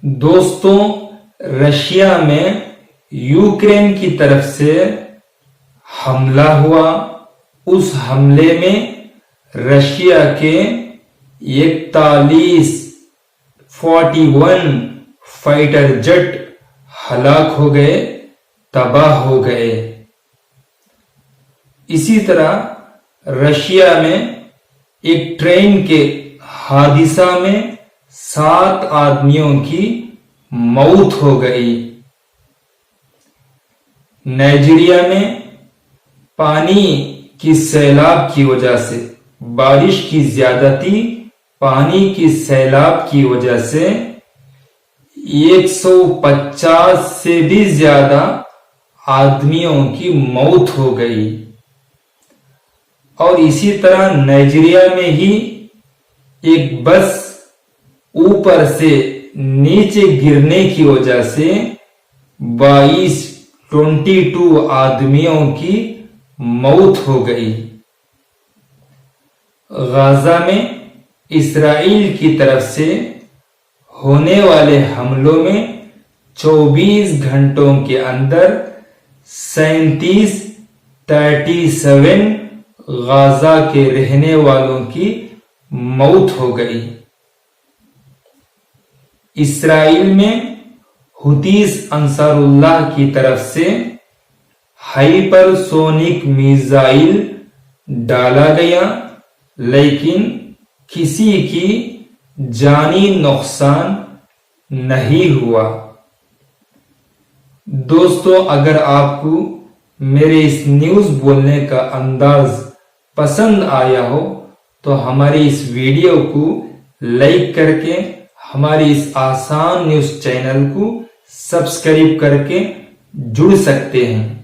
دوستوں، رشیا میں یوکرین کی طرف سے حملہ ہوا۔ اس حملے میں رشیا کے 41 فائٹر جٹ ہلاک ہو گئے، تباہ ہو گئے۔ اسی طرح رشیا میں ایک ٹرین کے حادثہ میں 7 آدمیوں کی موت ہو گئی۔ نائجیریا میں پانی کی سیلاب کی وجہ سے، بارش کی زیادتی، پانی کی سیلاب کی وجہ سے 150 سے بھی زیادہ آدمیوں کی موت ہو گئی۔ اور اسی طرح نائجیریا میں ہی ایک بس اوپر سے نیچے گرنے کی وجہ سے 22 آدمیوں کی موت ہو گئی۔ غزہ میں اسرائیل کی طرف سے ہونے والے حملوں میں 24 گھنٹوں کے اندر 37 غزہ کے رہنے والوں کی موت ہو گئی۔ اسرائیل میں حوثیز انصار اللہ کی طرف سے ہائپر سونک میزائل ڈالا گیا، لیکن کسی کی جانی نقصان نہیں ہوا۔ دوستو، اگر آپ کو میرے اس نیوز بولنے کا انداز پسند آیا ہو تو ہماری اس ویڈیو کو لائک کر کے ہماری اس آسان نیوز چینل کو سبسکرائب کر کے جڑ سکتے ہیں۔